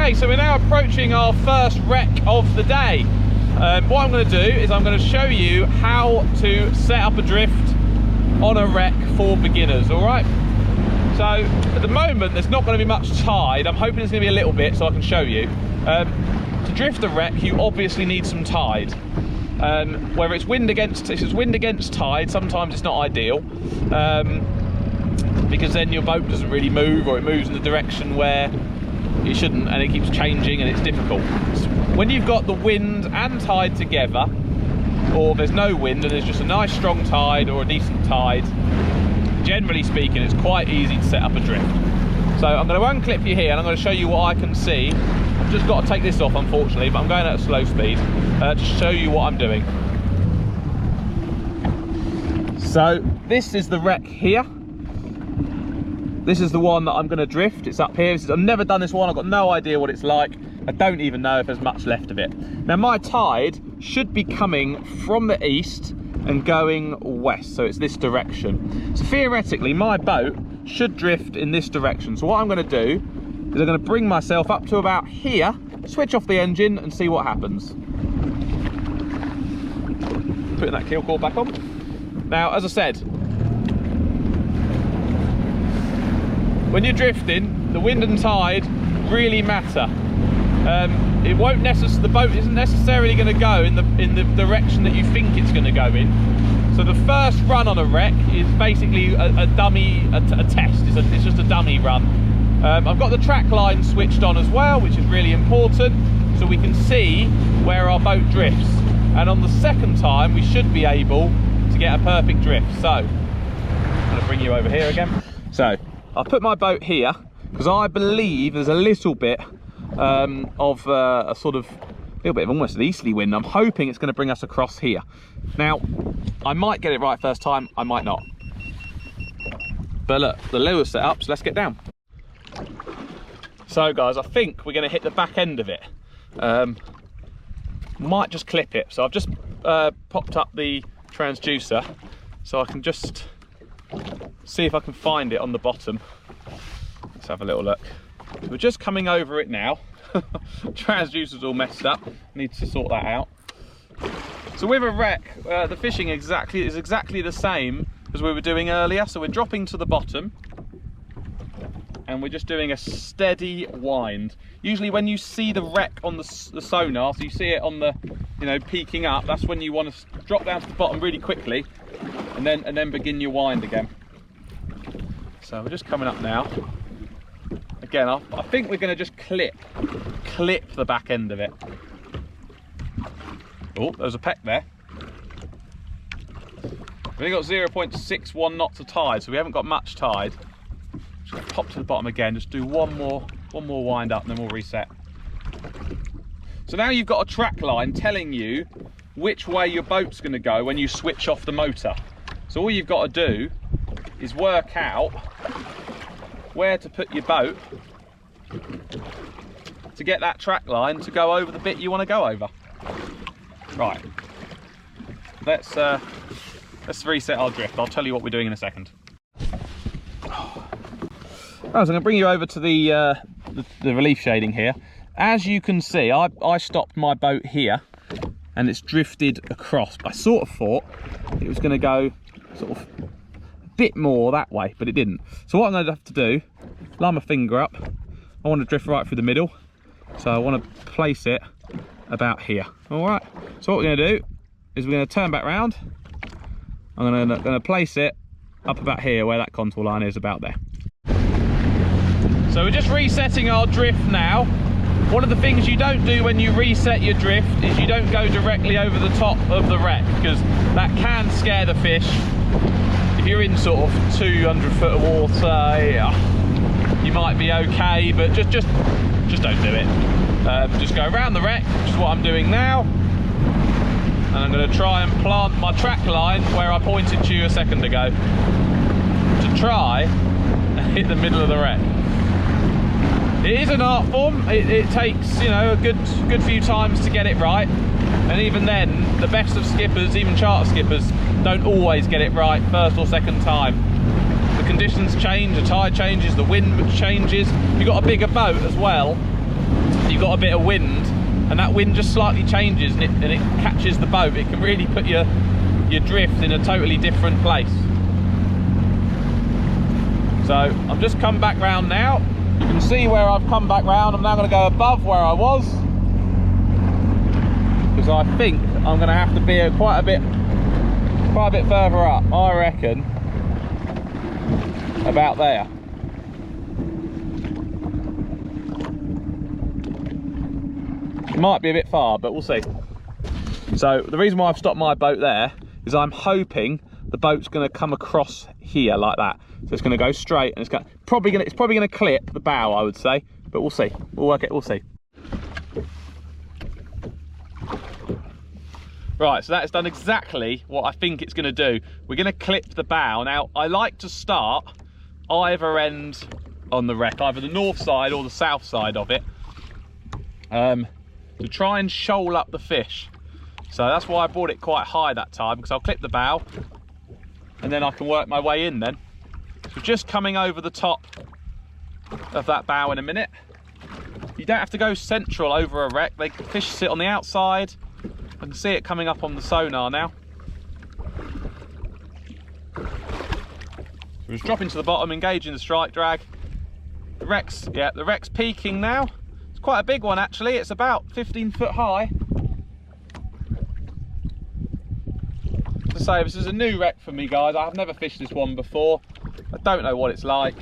Okay, so we're now approaching our first wreck of the day. What I'm going to do is I'm going to show you how to set up a drift on a wreck for beginners, all right? So at the moment there's not going to be much tide. I'm hoping there's going to be a little bit so I can show you. To drift a wreck you obviously need some tide. Whether it's wind against, if it's wind against tide, sometimes it's not ideal, because then your boat doesn't really move, or it moves in the direction where it shouldn't, and it keeps changing and it's difficult. So when you've got the wind and tide together, or there's no wind and there's just a nice strong tide or a decent tide, generally speaking it's quite easy to set up a drift. So I'm going to unclip you here and I'm going to show you what I can see. I've just got to take this off unfortunately, but I'm going at a slow speed to show you what I'm doing. So this is the wreck here. This is the one that I'm going to drift. It's up here. I've never done this one. I've got no idea what it's like. I don't even know if there's much left of it. Now my tide should be coming from the east and going west, so it's this direction. So theoretically my boat should drift in this direction. So what I'm going to do is I'm going to bring myself up to about here, switch off the engine and see what happens. Putting that keel cord back on. Now as I said, when you're drifting, the wind and tide really matter. It won't the boat isn't necessarily going to go in the direction that you think it's going to go in. So the first run on a wreck is basically a dummy, a test. It's just a dummy run. I've got the track line switched on as well, which is really important, so we can see where our boat drifts. And on the second time, we should be able to get a perfect drift. So I'm going to bring you over here again. So I'll put my boat here because I believe there's a little bit of a sort of little bit of almost an easterly wind. I'm hoping it's going to bring us across here. Now I might get it right first time, I might not, but look, the lure's set up, so let's get down. So guys, I think we're going to hit the back end of it. Might just clip it. So I've just popped up the transducer so I can just see if I can find it on the bottom. Let's have a little look. We're just coming over it now. Transducer's all messed up, need to sort that out. So with a wreck, the fishing is exactly the same as we were doing earlier. So we're dropping to the bottom and we're just doing a steady wind. Usually when you see the wreck on the sonar, so you see it on the, you know, peaking up, that's when you want to drop down to the bottom really quickly and then begin your wind again. So we're just coming up now. Again, I think we're going to just clip the back end of it. Oh, there's a peck there. We've only got 0.61 knots of tide, so we haven't got much tide. Just going to pop to the bottom again, just do one more wind up and then we'll reset. So now you've got a track line telling you which way your boat's going to go when you switch off the motor. So all you've got to do is work out where to put your boat to get that track line to go over the bit you want to go over. Right, let's reset our drift. I'll tell you what we're doing in a second. So I'm going to bring you over to the relief shading here. As you can see, I stopped my boat here and it's drifted across. I sort of thought it was going to go sort of a bit more that way, but it didn't. So what I'm going to have to do, line my finger up. I want to drift right through the middle, so I want to place it about here. All right, so what we're going to do is we're going to turn back round. I'm going to place it up about here where that contour line is, about there. So we're just resetting our drift now. One of the things you don't do when you reset your drift is you don't go directly over the top of the wreck, because that can scare the fish. If you're in sort of 200 foot of water, you might be okay, but just don't do it. Just go around the wreck, which is what I'm doing now, and I'm going to try and plant my track line where I pointed to you a second ago to try and hit the middle of the wreck. It is an art form. It takes, you know, a good few times to get it right, and even then the best of skippers, even charter skippers, don't always get it right first or second time. The conditions change, the tide changes, the wind changes. You've got a bigger boat as well, you've got a bit of wind, and that wind just slightly changes and it catches the boat, it can really put your drift in a totally different place. So I've just come back round now. You can see where I've come back round. I'm now going to go above where I was, because I think I'm going to have to be quite a bit further up. I reckon about there. It might be a bit far, but we'll see. So the reason why I've stopped my boat there is I'm hoping the boat's going to come across here like that. So it's going to go straight, and it's probably going to clip the bow, I would say, but we'll see. We'll work it. We'll see. Right, so that's done exactly what I think it's going to do. We're going to clip the bow. Now, I like to start either end on the wreck, either the north side or the south side of it, to try and shoal up the fish. So that's why I brought it quite high that time, because I'll clip the bow and then I can work my way in then. So just coming over the top of that bow in a minute. You don't have to go central over a wreck. The fish sit on the outside. I can see it coming up on the sonar now. So just dropping to the bottom, engaging the strike drag. The wreck's peaking now. It's quite a big one actually. It's about 15 foot high. To say, this is a new wreck for me, guys. I've never fished this one before. I don't know what it's like.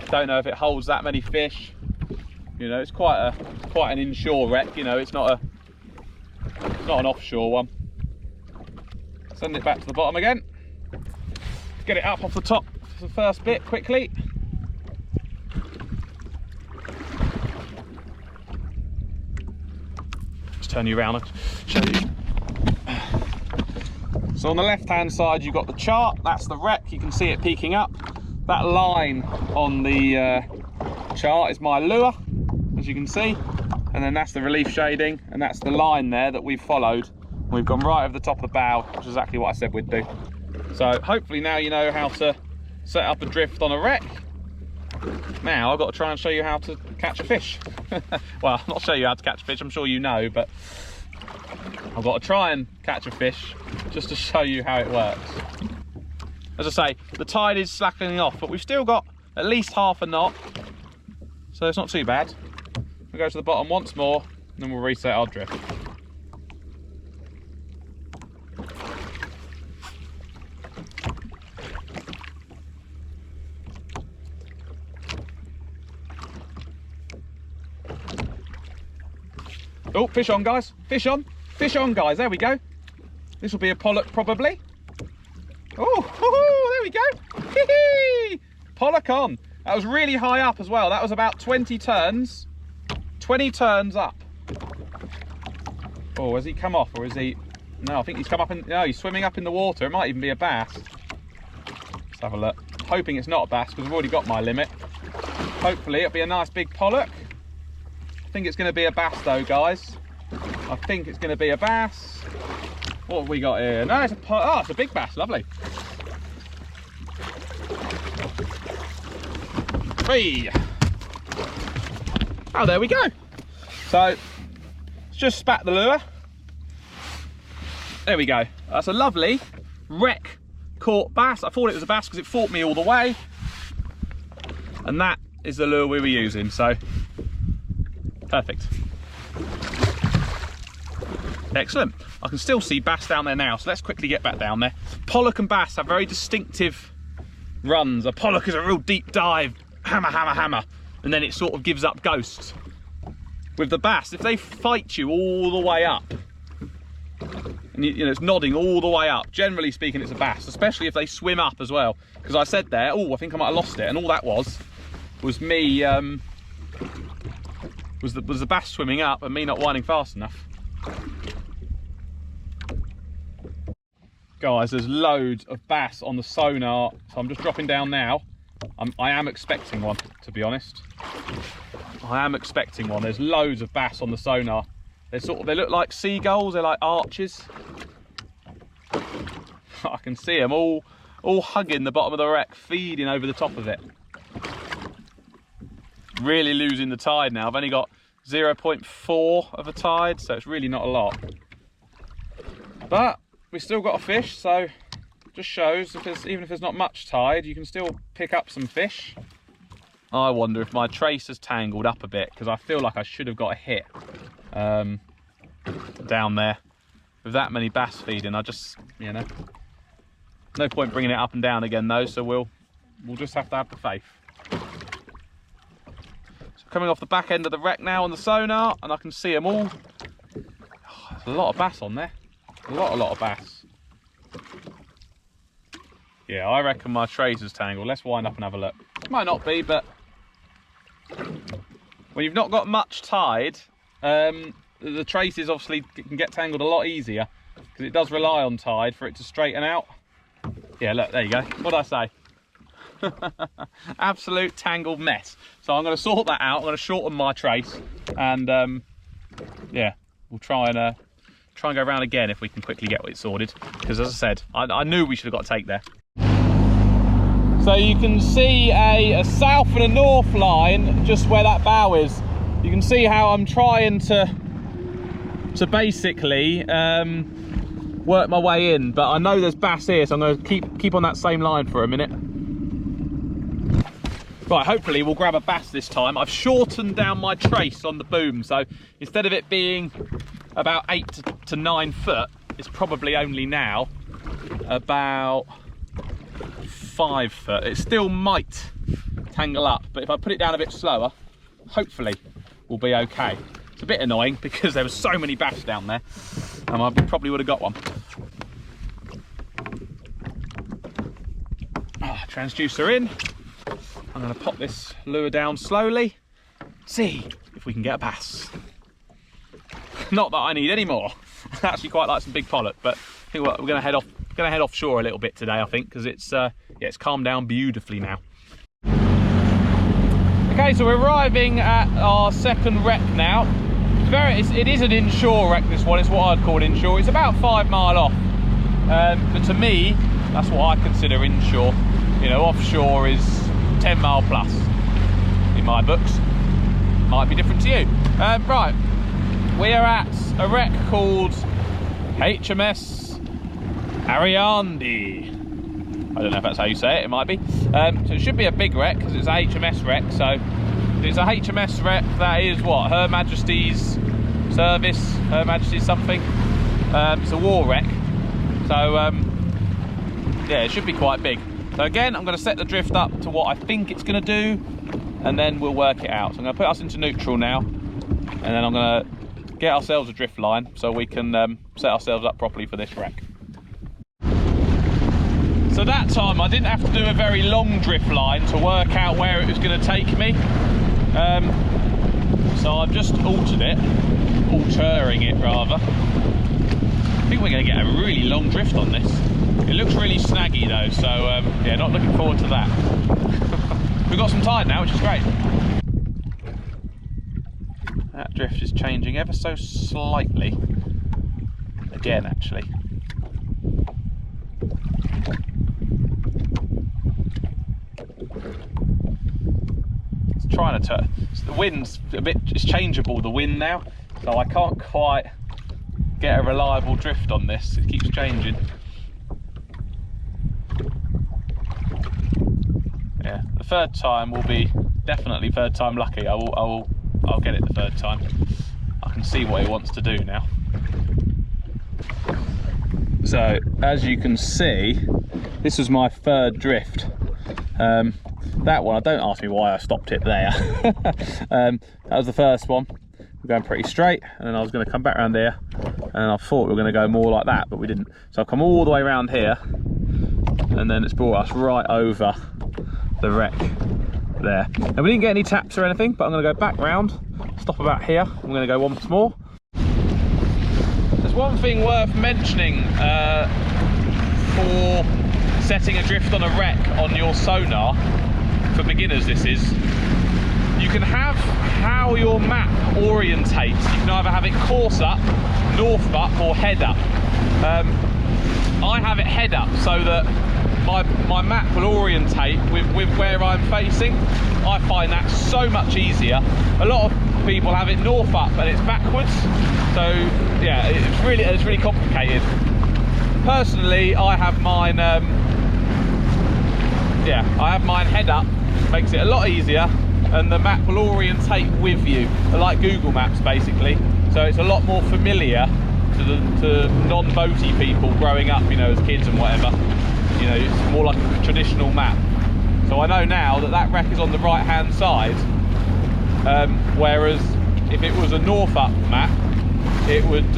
Don't know if it holds that many fish. You know, it's quite an inshore wreck. You know, it's not an offshore one. Send it back to the bottom again. Get it up off the top for the first bit quickly. Just turn you around and show you. So on the left hand side you've got the chart, that's the wreck, you can see it peaking up. That line on the chart is my lure, as you can see, and then that's the relief shading, and that's the line there that we've followed. We've gone right over the top of the bow, which is exactly what I said we'd do. So hopefully now you know how to set up a drift on a wreck. Now I've got to try and show you how to catch a fish. Well, not show you how to catch a fish, I'm sure you know, but I've got to try and catch a fish just to show you how it works. As I say, the tide is slackening off, but we've still got at least half a knot, so it's not too bad. We'll go to the bottom once more, and then we'll reset our drift. Oh, fish on, guys. Fish on. Fish on, guys. There we go. This will be a pollock, probably. Oh, there we go. Pollock on. That was really high up as well. That was about 20 turns. 20 turns up. Oh, has he come off, or is he... No, I think he's come up in... No, he's swimming up in the water. It might even be a bass. Let's have a look. Hoping it's not a bass, because I've already got my limit. Hopefully it'll be a nice big pollock. I think it's going to be a bass though, guys. I think it's going to be a bass. What have we got here? No, it's it's a big bass. Lovely. Hey. Oh, there we go. So, let's just spat the lure. There we go. That's a lovely wreck caught bass. I thought it was a bass because it fought me all the way. And that is the lure we were using, so perfect. Excellent. I can still see bass down there now, so let's quickly get back down there. Pollock and bass have very distinctive runs. A pollock is a real deep dive, hammer, hammer, hammer, and then it sort of gives up ghosts. With the bass, if they fight you all the way up, and you know it's nodding all the way up, generally speaking it's a bass, especially if they swim up as well. Because I said there, oh, I think I might have lost it, and all that was me, was the bass swimming up and me not winding fast enough. Guys, there's loads of bass on the sonar, so I'm just dropping down now. I am expecting one, to be honest. I am expecting one. There's loads of bass on the sonar. They look like seagulls. They're like arches. I can see them all hugging the bottom of the wreck, feeding over the top of it. really losing the tide now. I've only got 0.4 of a tide, so it's really not a lot. But we've still got a fish, so just shows even if there's not much tide, you can still pick up some fish. I wonder if my trace has tangled up a bit, because I feel like I should have got a hit down there. With that many bass feeding, I just, you know, no point bringing it up and down again though, so we'll just have to have the faith. So coming off the back end of the wreck now on the sonar, and I can see them all. Oh, there's a lot of bass on there. A lot of bass. Yeah, I reckon my trace is tangled. Let's wind up and have a look. Might not be, but when you've not got much tide, the traces obviously can get tangled a lot easier, because it does rely on tide for it to straighten out. Yeah, look, there you go. What did I say? Absolute tangled mess. So I'm going to sort that out. I'm going to shorten my trace, and yeah, we'll try and go around again if we can quickly get it sorted. Because as I said, I knew we should have got a take there. So you can see a south and a north line just where that bow is. You can see how I'm trying to basically work my way in, but I know there's bass here, so I'm going to keep on that same line for a minute. Right, hopefully we'll grab a bass this time. I've shortened down my trace on the boom, so instead of it being about 8 to 9 foot, it's probably only now about 5 foot. It still might tangle up, but if I put it down a bit slower, hopefully we'll be okay. It's a bit annoying because there was so many bass down there, and I probably would have got one. Transducer in. I'm going to pop this lure down slowly, see if we can get a bass. Not that I need any more. I actually quite like some big pollock, but I think we're going to head offshore a little bit today, I think, because it's it's calmed down beautifully now. Okay, so we're arriving at our second wreck now. It is an inshore wreck, this one. It's what I'd call inshore. It's about 5 mile off, but to me, that's what I consider inshore. You know, offshore is 10 mile plus in my books. Might be different to you. Right, we are at a wreck called HMS Ariande. I don't know if that's how you say it. It might be. So it should be a big wreck because it's a HMS wreck. So it's a HMS wreck that is what? Her Majesty's service, Her Majesty's something. It's a war wreck. So yeah, it should be quite big. So again, I'm going to set the drift up to what I think it's going to do, and then we'll work it out. So I'm going to put us into neutral now, and then I'm going to get ourselves a drift line so we can set ourselves up properly for this wreck. So that time I didn't have to do a very long drift line to work out where it was going to take me. So I've just altering it rather. I think we're going to get a really long drift on this. It looks really snaggy though, so yeah, not looking forward to that. We've got some tide now, which is great. That drift is changing ever so slightly. Again, actually. It's trying to turn. The wind's it's changeable, the wind now, so I can't quite get a reliable drift on this. It keeps changing. Yeah, the third time will be definitely third time lucky. I'll get it the third time. I can see what he wants to do now. So as you can see, this was my third drift. That one, don't ask me why I stopped it there. That was the first one. We're going pretty straight, and then I was going to come back around there, and I thought we were going to go more like that, but we didn't. So I've come all the way around here, and then it's brought us right over the wreck there. And we didn't get any taps or anything, but I'm going to go back round, stop about here. I'm going to go once more. There's one thing worth mentioning for setting adrift on a wreck on your sonar, for beginners this is, you can have how your map orientates. You can either have it course up, north up, or head up. I have it head up so that my map will orientate with where I'm facing. I find that so much easier. A lot of people have it north up and it's backwards, so yeah, it's really complicated. Personally, I have mine I have mine head up, makes it a lot easier, and the map will orientate with you, like Google Maps basically. So it's a lot more familiar to non-boaty people growing up, you know, as kids and whatever. You know, it's more like a traditional map. So I know now that that wreck is on the right hand side, whereas if it was a north up map, it would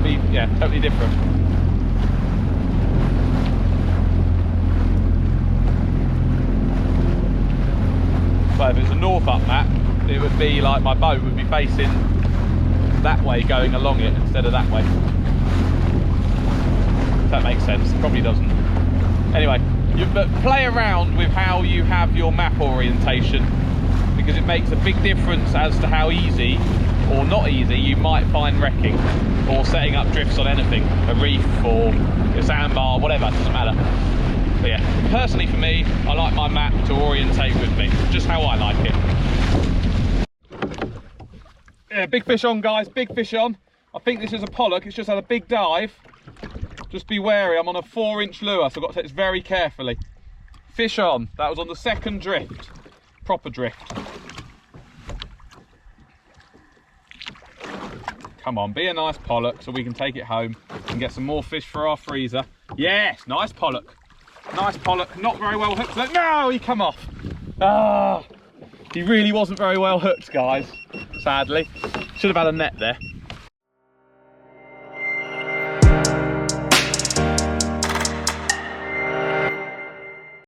be totally different. So if it's a north up map, it would be like my boat would be facing that way, going along it instead of that way. If that makes sense. Probably doesn't. Anyway, but play around with how you have your map orientation, because it makes a big difference as to how easy or not easy you might find wrecking or setting up drifts on anything, a reef or a sandbar, whatever, it doesn't matter. But yeah, personally for me, I like my map to orientate with me, just how I like it. Yeah, big fish on, guys, big fish on. I think this is a pollock, it's just had a big dive. Just be wary, I'm on a 4-inch lure, so I've got to take this very carefully. Fish on, that was on the second drift, proper drift. Come on, be a nice pollock so we can take it home and get some more fish for our freezer. Yes, nice pollock. Nice pollock, not very well hooked. No, he come off. Ah, he really wasn't very well hooked, guys, sadly. Should have had a net there.